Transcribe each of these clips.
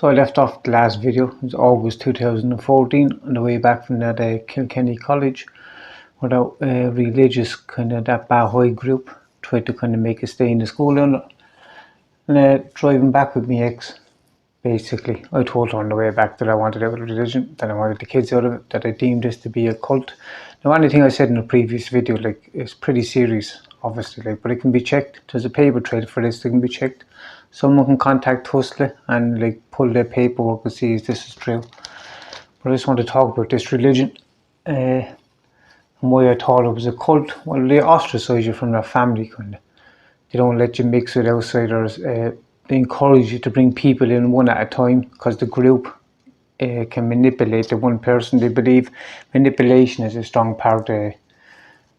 So I left off the last video. It was August 2014 on the way back from that Kilkenny College, where that religious kind of that Baha'i group tried to kind of make us stay in the school. And driving back with my ex, basically, I told her on the way back that I wanted out of religion, that I wanted the kids out of it, that I deemed this to be a cult. Now, anything I said in the previous video, like, it's pretty serious, obviously, like, but it can be checked. There's a paper trail for this that can be checked. Someone can contact Hustler and like pull their paperwork and see if this is true. But I just want to talk about this religion and why I thought it was a cult. Well, they ostracize you from their family, kind of. They don't let you mix with outsiders. They encourage you to bring people in one at a time because the group can manipulate the one person. They believe manipulation is a strong part of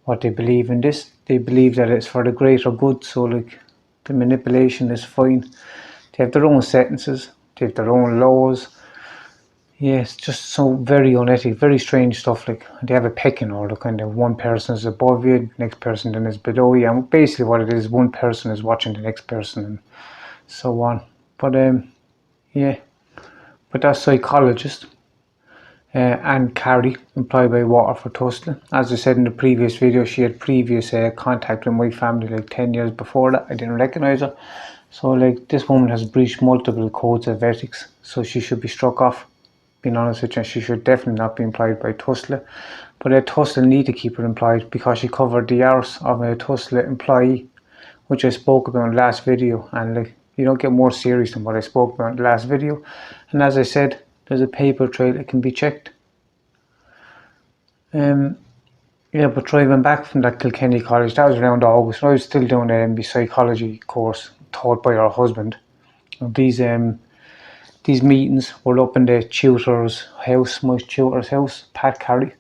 what they believe in this. They believe that it's for the greater good, so like the manipulation is fine. They have their own sentences, they have their own laws. Yeah, it's just so very unethical, very strange stuff. Like, they have a pecking order, kind of one person is above you, the next person then is below you, and basically what it is, one person is watching the next person and so on. But yeah, but that psychologist and Carrie, employed by Waterford Tustin. As I said in the previous video, she had previous contact with my family like 10 years before that. I didn't recognise her. So like, this woman has breached multiple codes of ethics, so she should be struck off. Being honest with you, she should definitely not be employed by Tusla. But Tusla need to keep her employed because she covered the hours of a Tusla employee, which I spoke about in the last video. And like, you don't get more serious than what I spoke about in the last video. And as I said, there's a paper trail that can be checked. Yeah, but driving back from that Kilkenny College, that was around August. I was still doing the psychology course taught by her husband. These meetings were up in the tutor's house, my tutor's house, Pat Carey.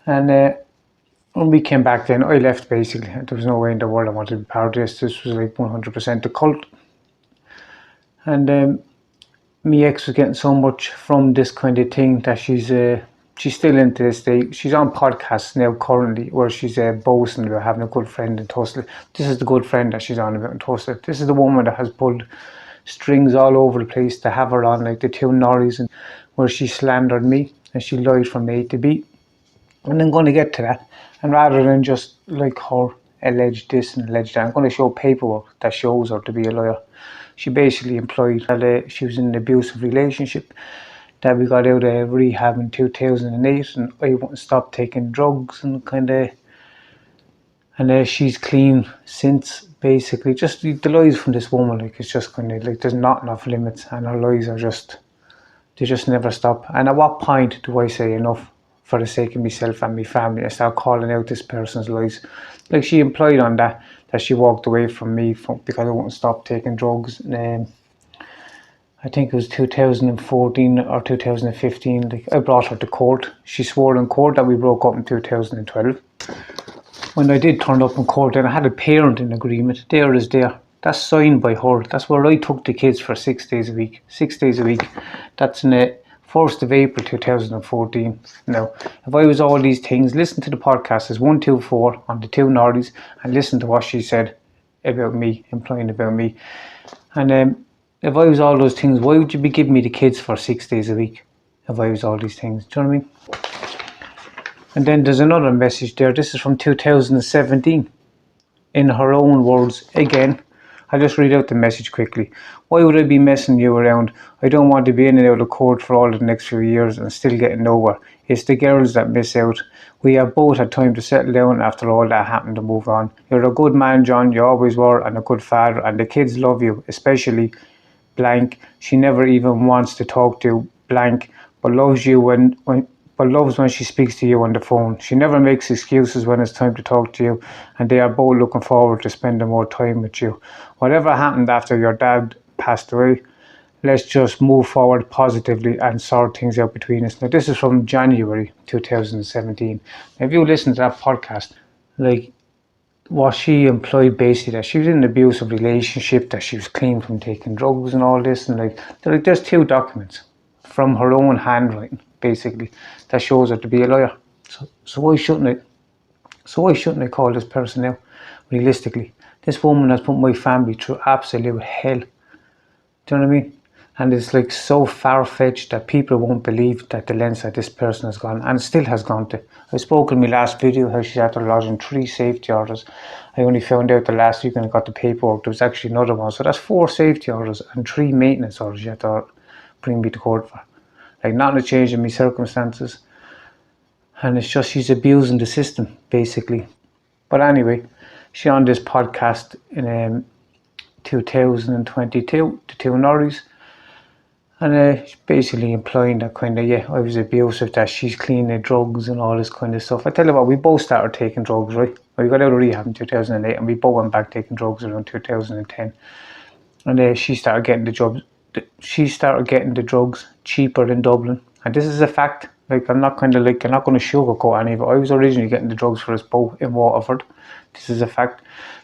And when we came back then, I left basically. There was no way in the world I wanted to be part of this. This was like 100% a cult. And my ex was getting so much from this kind of thing that she's still into this day. She's on podcasts now currently where she's boasting about having a good friend in Tulsa. This is the good friend that she's on about in Tulsa. This is the woman that has pulled strings all over the place to have her on, like the two Norries, and where she slandered me and she lied from A to B. And I'm going to get to that. And rather than just like her alleged this and alleged that, I'm going to show paperwork that shows her to be a liar. She basically implied that she was in an abusive relationship, that we got out of rehab in 2008 and I wouldn't stop taking drugs and kind of, and she's clean since, basically. Just the lies from this woman, like, it's just kind of like there's not enough limits and her lies are just, they just never stop. And at what point do I say enough for the sake of myself and my family and start calling out this person's lies? Like, she implied on that she walked away from me because I wouldn't stop taking drugs. I think it was 2014 or 2015. Like, I brought her to court. She swore in court that we broke up in 2012. When I did turn up in court, and I had a parenting agreement. There is there. That's signed by her. That's where I took the kids for 6 days a week. 6 days a week. That's in the 1st of April 2014. Now, if I was all these things, listen to the podcast. There's 124 on the two Nordies and listen to what she said about me, implying about me. And if I was all those things, why would you be giving me the kids for 6 days a week? If I was all these things, do you know what I mean? And then there's another message there. This is from 2017. In her own words, again. I'll just read out the message quickly. Why would I be messing you around? I don't want to be in and out of court for all the next few years and still getting nowhere. It's the girls that miss out. We have both had time to settle down after all that happened and move on. You're a good man, John. You always were, and a good father. And the kids love you, especially blank. She never even wants to talk to you, blank, but loves you but loves when she speaks to you on the phone. She never makes excuses when it's time to talk to you, and they are both looking forward to spending more time with you. Whatever happened after your dad passed away, let's just move forward positively and sort things out between us. Now, this is from January 2017. Now, if you listen to that podcast, like, what she implied basically, that she was in an abusive relationship, that she was clean from taking drugs and all this, and like there's two documents from her own handwriting, basically, that shows her to be a liar. So why shouldn't I call this person out? Realistically, this woman has put my family through absolute hell. Do you know what I mean? And it's like so far-fetched that people won't believe that the lengths that this person has gone, and still has gone to. I spoke in my last video how she's after lodging 3 safety orders. I only found out the last week when I got the paperwork there was actually another one. So that's 4 safety orders and 3 maintenance orders you have to bring me to court for. Like, nothing to change in my circumstances. And it's just she's abusing the system, basically. But anyway, she on this podcast in 2022, the two Norries. And basically implying that kind of, I was abusive, that she's clean of drugs and all this kind of stuff. I tell you what, we both started taking drugs, right? We got out of rehab in 2008 and we both went back taking drugs around 2010. And she started getting the drugs. She started getting the drugs cheaper in Dublin. And this is a fact. Like, I'm not going to sugarcoat any of it. I was originally getting the drugs for us both in Waterford. This is a fact.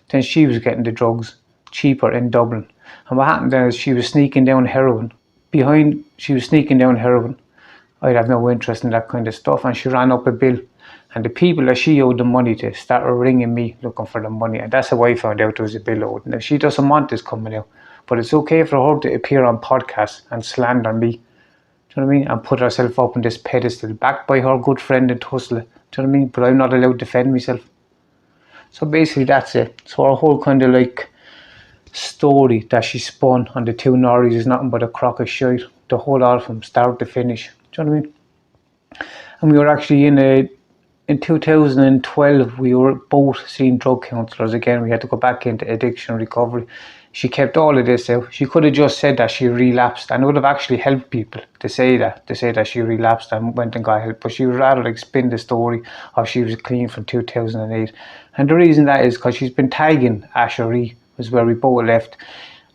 Then she was getting the drugs cheaper in Dublin. And what happened then is she was sneaking down heroin. I'd have no interest in that kind of stuff, and she ran up a bill. And the people that she owed the money to started ringing me looking for the money, and that's how I found out there was a bill owed. Now, she doesn't want this coming out, but it's okay for her to appear on podcasts and slander me. Do you know what I mean? And put herself up on this pedestal, backed by her good friend in Tussle. Do you know what I mean? But I'm not allowed to defend myself. So basically that's it. So our whole kind of like story that she spun on the two Norries is nothing but a crock of shite. The whole lot from start to finish. Do you know what I mean? And we were actually in 2012, we were both seeing drug counsellors again. We had to go back into addiction recovery. She kept all of this out. She could have just said that she relapsed, and it would have actually helped people to say that she relapsed and went and got help. But she would rather like spin the story of she was clean from 2008. And the reason that is because she's been tagging Asherie, was where we both left.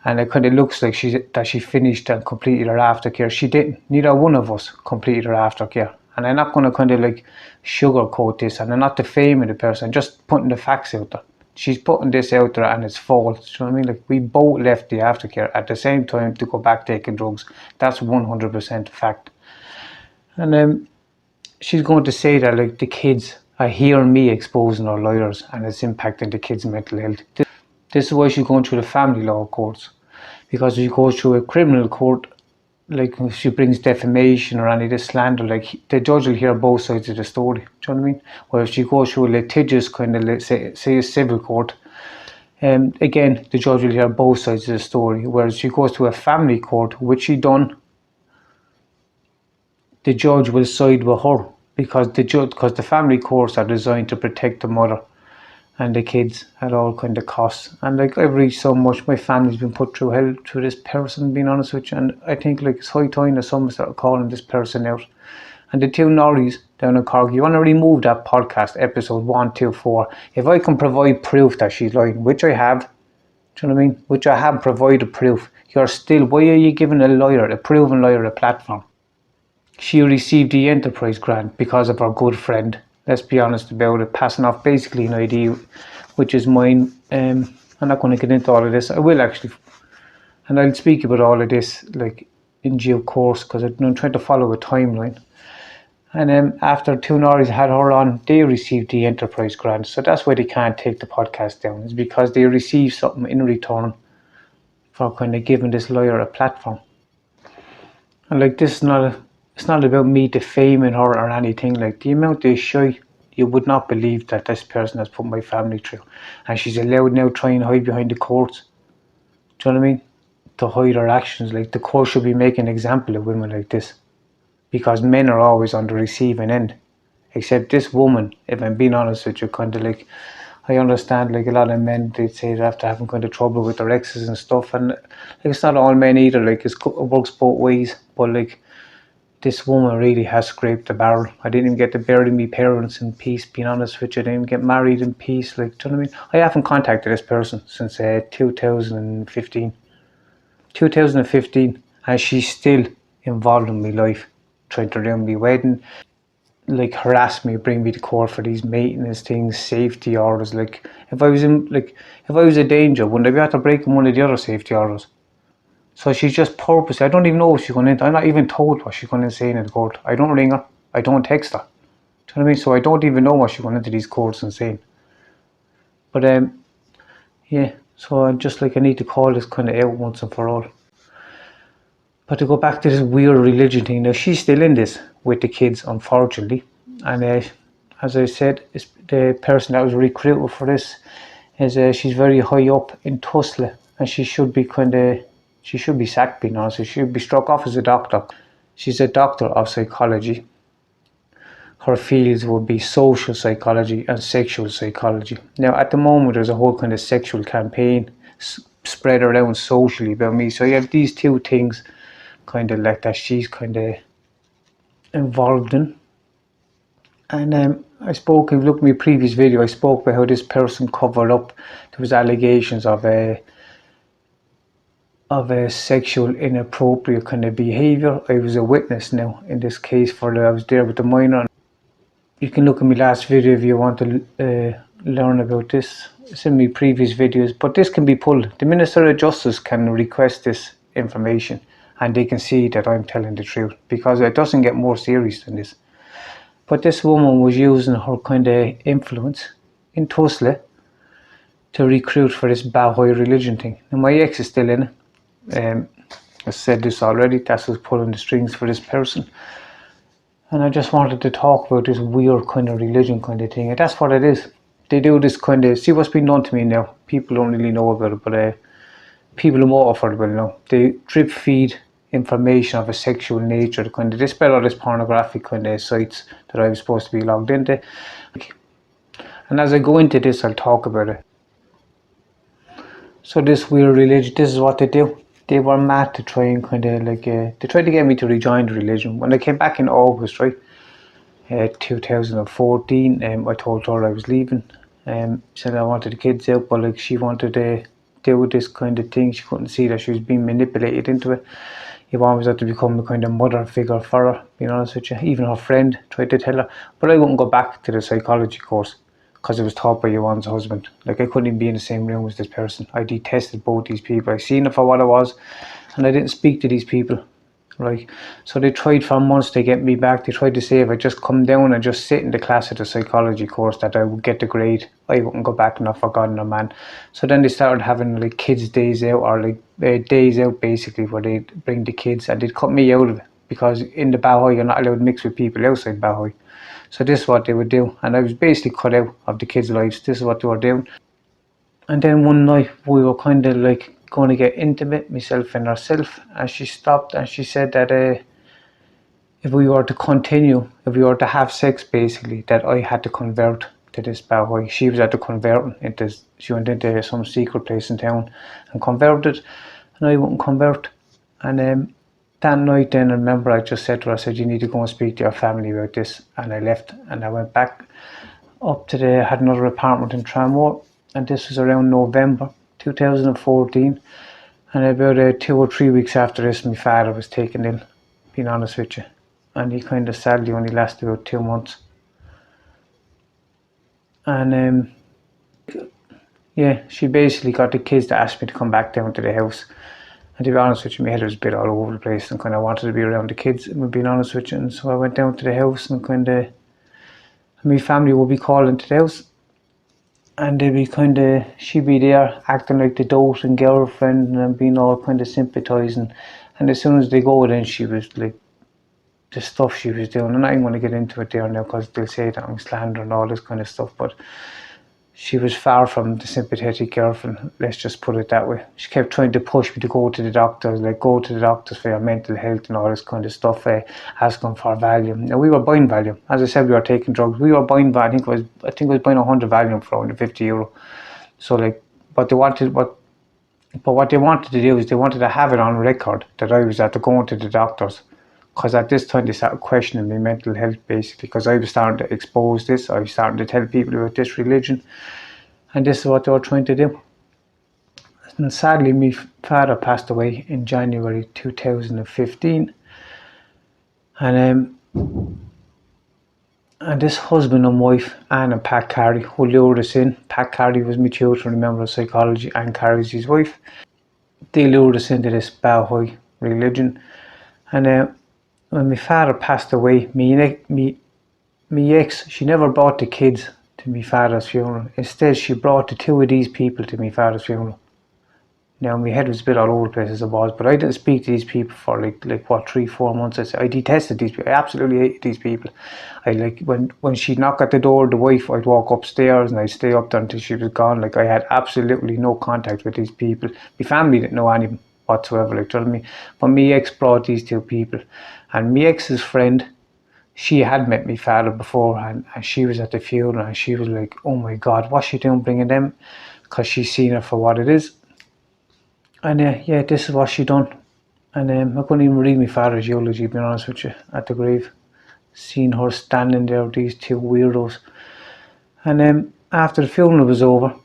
And it kind of looks like she finished and completed her aftercare. She didn't. Neither one of us completed her aftercare. And I'm not going to kind of like sugarcoat this, and I'm not defaming the person, just putting the facts out there. She's putting this out there and it's false. You know what I mean? Like, we both left the aftercare at the same time to go back taking drugs. That's 100% fact. And she's going to say that like the kids are hearing me exposing our lawyers and it's impacting the kids' mental health. This is why she's going through the family law courts. Because if she goes through a criminal court, like if she brings defamation or any of this slander, like the judge will hear both sides of the story. Do you know what I mean? Whereas if she goes through a litigious kind of, say a civil court, again, the judge will hear both sides of the story. Whereas if she goes to a family court, which she done, the judge will side with her because the family courts are designed to protect the mother and the kids at all kind of costs. And like, I've reached so much, my family's been put through hell through this person, being honest with you, and I think like it's high time that someone started calling this person out. And the two Norries down in Cork, you want to remove that podcast episode 124. If I can provide proof that she's lying, which I have, do you know what I mean? Which I have provided proof, why are you giving a proven liar a platform? She received the enterprise grant because of our good friend, let's be honest about it, passing off basically an idea which is mine. I'm not going to get into all of this. I will actually, and I'll speak about all of this like in due course, because I'm trying to follow a timeline. And after two Norries had her on, they received the enterprise grant. So that's why they can't take the podcast down. It's because they received something in return for kind of giving this lawyer a platform. And like, this is it's not about me defaming her or anything. Like, the amount of shit, you would not believe that this person has put my family through. And she's allowed now try and hide behind the courts. Do you know what I mean? To hide her actions. Like, the court should be making an example of women like this. Because men are always on the receiving end. Except this woman, if I'm being honest with you, kind of like, I understand like a lot of men, they'd say that after having kind of trouble with their exes and stuff. And like, it's not all men either. Like, it works both ways. But like, this woman really has scraped the barrel. I didn't even get to bury my parents in peace, being honest with you. I didn't even get married in peace. Like, do you know what I mean? I haven't contacted this person since 2015. 2015, and she's still involved in my life, trying to ruin my wedding, like harass me, bring me to court for these maintenance things, safety orders. Like, if I was a danger, wouldn't I be able to break one of the other safety orders? So she's just purposely, I don't even know what she's going into. I'm not even told what she's going to say in the court. I don't ring her. I don't text her. Do you know what I mean? So I don't even know what she's going into these courts and saying. But yeah, so I'm just like, I need to call this kind of out once and for all. But to go back to this weird religion thing, now she's still in this with the kids, unfortunately. And as I said, the person that was recruited for this is she's very high up in Tulsa, and she should be sacked, being honest. She should be struck off as a doctor. She's a doctor of psychology. Her fields would be social psychology and sexual psychology. Now, at the moment, there's a whole kind of sexual campaign spread around socially about me. So you have these two things kind of like that she's kind of involved in. And if you look at my previous video, I spoke about how this person covered up. There was allegations of a sexual inappropriate kind of behaviour. I was a witness now in this case I was there with the minor. You can look at my last video if you want to learn about this. It's in my previous videos, but this can be pulled. The Minister of Justice can request this information and they can see that I'm telling the truth, because it doesn't get more serious than this. But this woman was using her kind of influence in Tulsa to recruit for this Baha'i religion thing. Now my ex is still in it. I said this already, that's what's pulling the strings for this person. And I just wanted to talk about this weird kind of religion kind of thing. And that's what it is. They do this kind of, see what's been done to me now. People don't really know about it, but people who more offered will know. They drip feed information of a sexual nature. They spread all this pornographic kind of sites that I was supposed to be logged into. And as I go into this, I'll talk about it. So this weird religion, this is what they do. They were mad to try and kind of like, they tried to get me to rejoin the religion. When I came back in August, right, 2014, I told her I was leaving. Said I wanted the kids out, but like she wanted to do this kind of thing. She couldn't see that she was being manipulated into it. You always have to become a kind of mother figure for her, being honest with you. Even her friend tried to tell her, but I wouldn't go back to the psychology course because it was taught by Joanne's husband. Like, I couldn't even be in the same room as this person. I detested both these people. I seen it for what it was, and I didn't speak to these people, right? So they tried for months to get me back. They tried to say if I just come down and just sit in the class at the psychology course that I would get the grade. I wouldn't go back, not for God, no man. So then they started having like kids days out, or like days out basically, where they'd bring the kids and they'd cut me out of it, because in the Baha'i you're not allowed to mix with people outside Baha'i. So this is what they would do, and I was basically cut out of the kids' lives. This is what they were doing. And then one night we were kind of like going to get intimate, myself and herself, and she stopped and she said that if we were to continue, if we were to have sex basically, that I had to convert to this Baha'i. She was at the converting into, she went into some secret place in town and converted, and I wouldn't convert. And that night then, I remember I just said to her, I said, you need to go and speak to your family about this. And I left and I went back up to I had another apartment in Tramore, and this was around November 2014. And about 2 or 3 weeks after this, my father was taken ill, being honest with you. And he kind of sadly only lasted about 2 months. And yeah, she basically got the kids to ask me to come back down to the house. And to be honest with you, my head was a bit all over the place and kind of wanted to be around the kids, being honest with you. And so I went down to the house, and kind of, my family would be calling to the house. And they'd be kind of, she'd be there acting like the doting girlfriend and being all kind of sympathising. And as soon as they go, then she was like, the stuff she was doing. And I'm going to get into it there now because they'll say that I'm slandering and all this kind of stuff. But she was far from the sympathetic girlfriend, let's just put it that way. She kept trying to push me to go to the doctors, like go to the doctors for your mental health and all this kind of stuff, asking for Valium. Now we were buying Valium. As I said, we were taking drugs. We were buying Valium. I think I was buying 100 Valium for only €50. So like, what they wanted to do is they wanted to have it on record that I was after going to the doctors. Because at this time they started questioning my mental health basically, because I was starting to expose this. I was starting to tell people about this religion, and this is what they were trying to do. And sadly, my father passed away in January 2015, and this husband and wife, Anne and Pat Carey, who lured us in. Pat Carey was my tutor, remember, of psychology, and Carey's his wife. They lured us into this Baha'i religion, and when my father passed away, my ex, she never brought the kids to my father's funeral. Instead, she brought the two of these people to my father's funeral. Now my head was a bit all over the place as it was, but I didn't speak to these people for like what 3-4 months. I detested these people. I absolutely hated these people. I like when she'd knock at the door, the wife, I'd walk upstairs and I'd stay up there until she was gone. Like I had absolutely no contact with these people. My family didn't know anything whatsoever. Like, do you know what I mean? But my ex brought these two people, and my ex's friend, she had met my father before, and she was at the funeral, and she was like, "Oh my God, what's she doing bringing them?" Because she's seen her for what it is. And yeah, this is what she done. And I couldn't even read my father's eulogy, to be honest with you, at the grave. Seeing her standing there with these two weirdos. And after the funeral was over,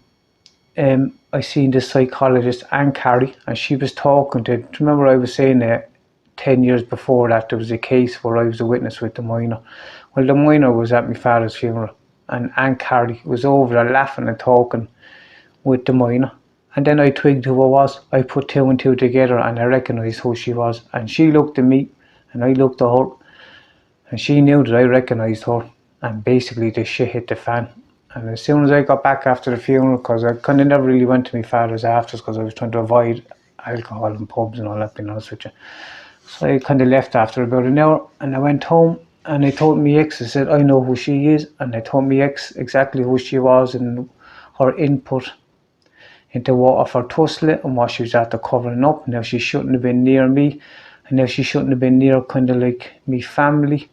I seen this psychologist, Anne Carey, and she was talking to, remember I was saying that 10 years before that there was a case where I was a witness with the minor. Well, the minor was at my father's funeral, and Anne Carey was over there laughing and talking with the minor. And then I twigged who it was. I put two and two together and I recognised who she was. And she looked at me and I looked at her, and she knew that I recognised her. And basically the shit hit the fan. And as soon as I got back after the funeral, because I kind of never really went to my father's after, because I was trying to avoid alcohol and pubs and all that, being honest with you. So I kind of left after about an hour, and I went home and I told my ex, I said, I know who she is. And I told my ex exactly who she was and her input into what of her tussle and what she was after covering up. Now she shouldn't have been near me, and now she shouldn't have been near kind of like me family,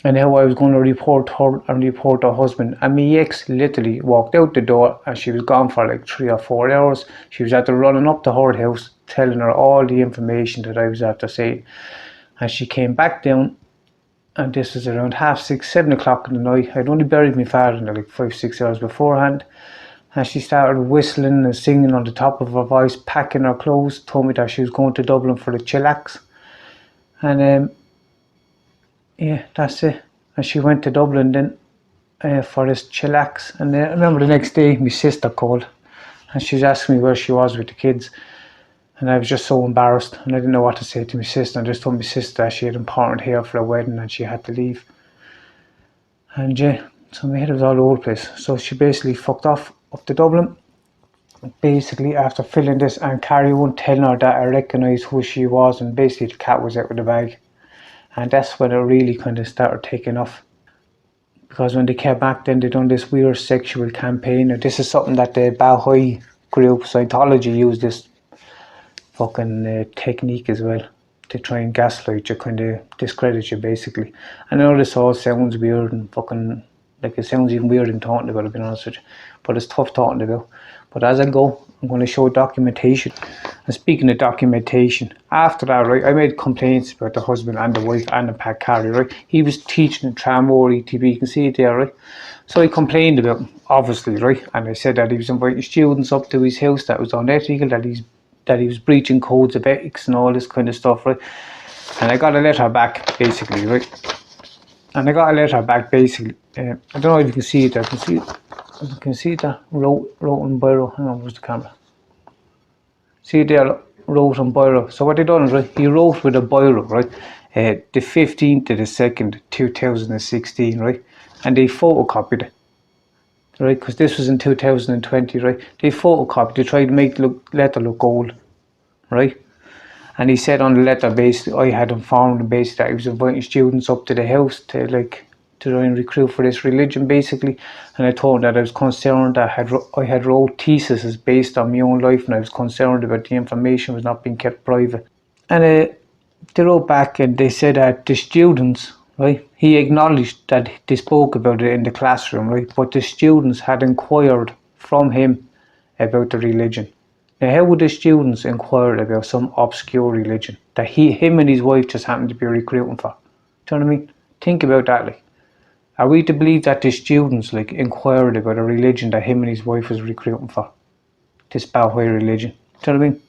and how I was going to report her and report her husband. And my ex literally walked out the door and she was gone for like 3 or 4 hours. She was after running up to her house telling her all the information that I was after saying, and she came back down, and this was around 6:30, 7 o'clock in the night. I'd only buried my father in like 5-6 hours beforehand. And she started whistling and singing on the top of her voice, packing her clothes, told me that she was going to Dublin for the chillax. And yeah, that's it. And she went to Dublin then for this chillax. And I remember the next day, my sister called and she was asking me where she was with the kids. And I was just so embarrassed and I didn't know what to say to my sister. I just told my sister that she had important hair for a wedding and she had to leave. And yeah, so my head was all over the place. So she basically fucked off up to Dublin. Basically, after filling this, and Carrie won't telling her that I recognised who she was, and basically the cat was out of the bag. And that's when it really kind of started taking off. Because when they came back, then they done this weird sexual campaign. And this is something that the Baha'i group, Scientology, used this fucking technique as well to try and gaslight you, kind of discredit you basically. I know this all sounds weird and fucking, like it sounds even weird in talking about it, being honest with you, but it's tough talking about. But as I go, I'm going to show documentation. And speaking of documentation, after that, right, I made complaints about the husband and the wife and the Pat Carey, right. He was teaching in Tramore ETB, you can see it there, right. So I complained about him, obviously, right, and I said that he was inviting students up to his house that was unethical, that he was breaching codes of ethics and all this kind of stuff, right. And I got a letter back, basically, right. And I got a letter back, basically. I don't know if you can see it. You can see that wrote on biro. Hang on, where's the camera? See it there, wrote on biro. So what they done is, right, he wrote with a biro, right, the 15th of the 2nd, 2016, right, and they photocopied it, right, because this was in 2020, right. They photocopied, they tried to make the letter look old, right. And he said on the letter, basically, I had informed him basically that he was inviting students up to the house to try and recruit for this religion, basically. And I told him that I was concerned that I had wrote theses based on my own life, and I was concerned about the information was not being kept private. And they wrote back and they said that the students, right, he acknowledged that they spoke about it in the classroom, right, but the students had inquired from him about the religion. Now, how would the students inquire about some obscure religion that him and his wife just happened to be recruiting for? Do you know what I mean? Think about that. Like, are we to believe that the students inquired about a religion that him and his wife was recruiting for? This Baha'i religion. Do you know what I mean?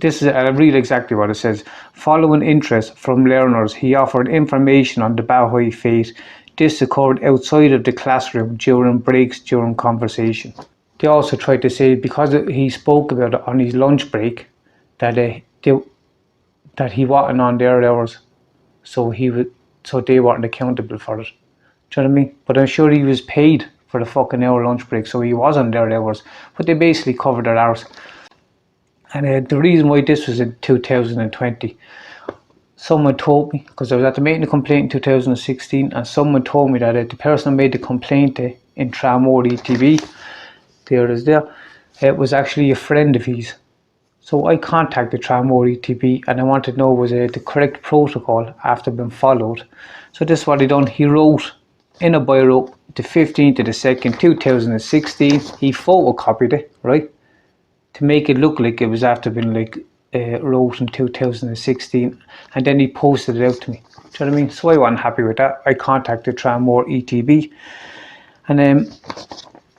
This is, I read exactly what it says. Following interest from learners, he offered information on the Baha'i faith. This occurred outside of the classroom during breaks during conversation. They also tried to say because he spoke about it on his lunch break that that he wasn't on their hours, so they weren't accountable for it. Do you know what I mean? But I'm sure he was paid for the fucking hour lunch break, so he was on their hours. But they basically covered their hours. And the reason why this was in 2020, someone told me, because I was at the making a complaint in 2016, and someone told me that the person who made the complaint in Tramore ETB, it was actually a friend of his. So I contacted Tramore ETB and I wanted to know was the correct protocol after being followed. So this is what he done. He wrote in a biro the 15th of the 2nd, 2016. He photocopied it, right? To make it look like it was after being wrote in 2016, and then he posted it out to me. Do you know what I mean? So I wasn't happy with that. I contacted Tramore ETB, and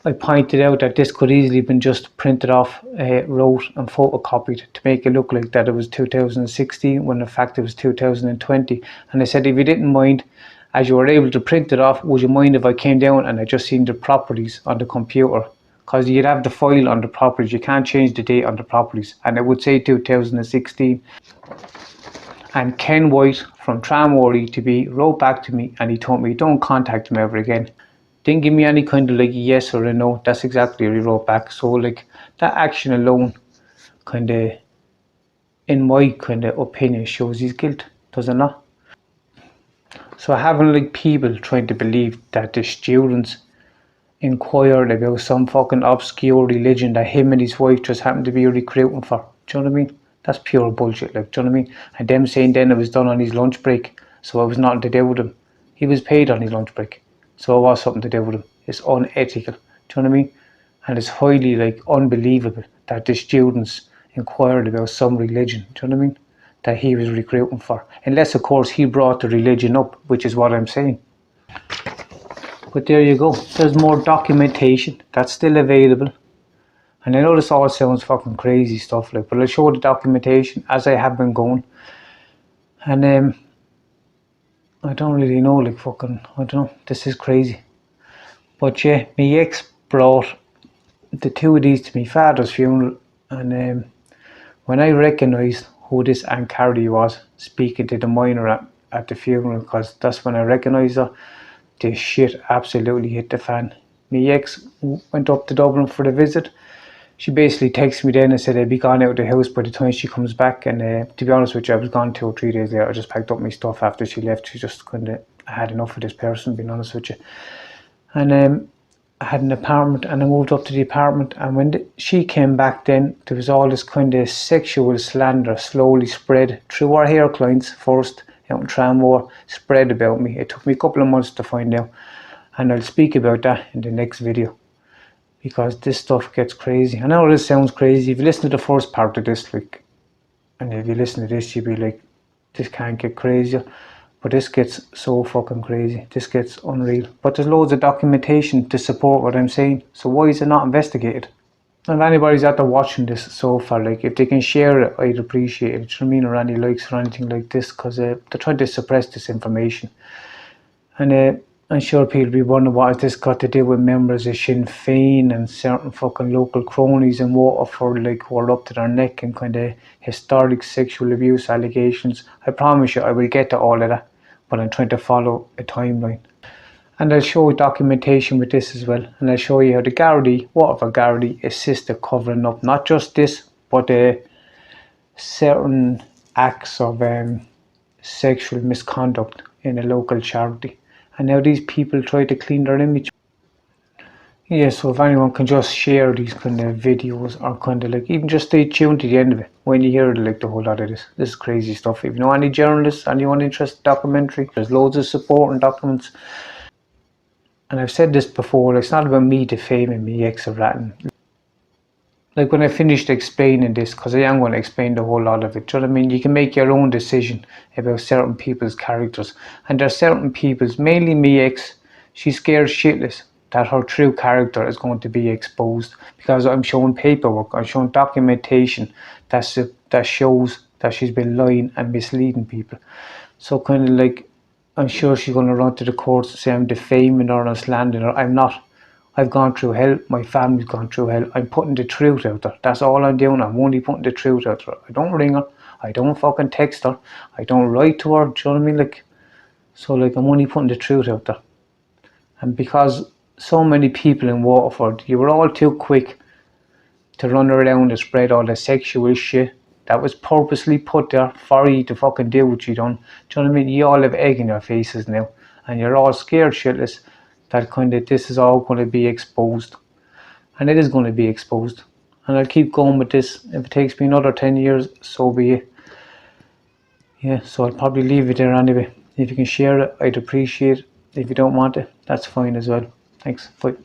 I pointed out that this could easily have been just printed off, wrote and photocopied to make it look like that it was 2016 when in fact it was 2020. And I said, if you didn't mind, as you were able to print it off, would you mind if I came down and I just seen the properties on the computer? Because you'd have the file on the properties, you can't change the date on the properties, and it would say 2016. And Ken White from Tramore ETB wrote back to me and he told me, don't contact him ever again. Didn't give me any kind of yes or a no. That's exactly what he wrote back. So that action alone kind of, in my kind of opinion, shows his guilt, does it not? So having people trying to believe that the students inquired about some fucking obscure religion that him and his wife just happened to be recruiting for. Do you know what I mean? That's pure bullshit, do you know what I mean? And them saying then it was done on his lunch break, so it was nothing to do with him. He was paid on his lunch break, so it was something to do with him. It's unethical, do you know what I mean? And it's highly unbelievable that the students inquired about some religion, do you know what I mean? That he was recruiting for. Unless of course he brought the religion up, which is what I'm saying. But there you go, there's more documentation that's still available. And I know this all sounds fucking crazy stuff, but I'll show the documentation as I have been going. And I don't really know, I don't know, this is crazy. But yeah, my ex brought the two of these to my father's funeral, and when I recognised who this Aunt Carrie was speaking to the minor at the funeral, because that's when I recognised her, this shit absolutely hit the fan. My ex went up to Dublin for the visit. She basically texted me then and said I'd be gone out of the house by the time she comes back, and to be honest with you, I was gone 2 or 3 days later. I just packed up my stuff after she left. She just I had enough of this person, being honest with you. And I had an apartment and I moved up to the apartment, and when she came back then, there was all this kind of sexual slander slowly spread through our hair clients first out in Tramore, spread about me. It took me a couple of months to find out, and I'll speak about that in the next video, because this stuff gets crazy. I know this sounds crazy. If you listen to the first part of this, and if you listen to this, you'll be like, this can't get crazier. But this gets so fucking crazy. This gets unreal. But there's loads of documentation to support what I'm saying. So why is it not investigated? And if anybody's out there watching this so far, if they can share it, I'd appreciate it. You know what I mean? Or any likes or anything like this, because they're trying to suppress this information. And I'm sure people be wondering what has this got to do with members of Sinn Féin and certain fucking local cronies in Waterford, who are up to their neck in kind of historic sexual abuse allegations. I promise you I will get to all of that, but I'm trying to follow a timeline. And I'll show you documentation with this as well, and I'll show you how the Gardaí, Waterford Gardaí, assisted covering up not just this, but certain acts of sexual misconduct in a local charity. And now these people try to clean their image. Yeah, so if anyone can just share these kind of videos, or kind of even just stay tuned to the end of it when you hear the whole lot of this. This is crazy stuff. If you know any journalists, anyone interested in documentary, there's loads of supporting documents. And I've said this before, it's not about me defaming me ex or ratting. When I finished explaining this, because I am going to explain the whole lot of it, do you know what I mean? You can make your own decision about certain people's characters. And there's certain people's, mainly me ex, she's scared shitless that her true character is going to be exposed, because I'm showing paperwork, I'm showing documentation that shows that she's been lying and misleading people. So I'm sure she's going to run to the courts and say I'm defaming her and slandering her. I'm not. I've gone through hell, my family's gone through hell. I'm putting the truth out there. That's all I'm doing. I'm only putting the truth out there. I don't ring her, I don't fucking text her, I don't write to her, do you know what I mean? So I'm only putting the truth out there. And because so many people in Waterford, you were all too quick to run around and spread all the sexual shit that was purposely put there for you to fucking do what you done. Do you know what I mean? You all have egg in your faces now, and you're all scared shitless that kind of this is all going to be exposed, and it is going to be exposed. And I'll keep going with this. If it takes me another 10 years, so be it. Yeah, so I'll probably leave it there anyway. If you can share it, I'd appreciate it. If you don't want it, that's fine as well. Thanks. Bye.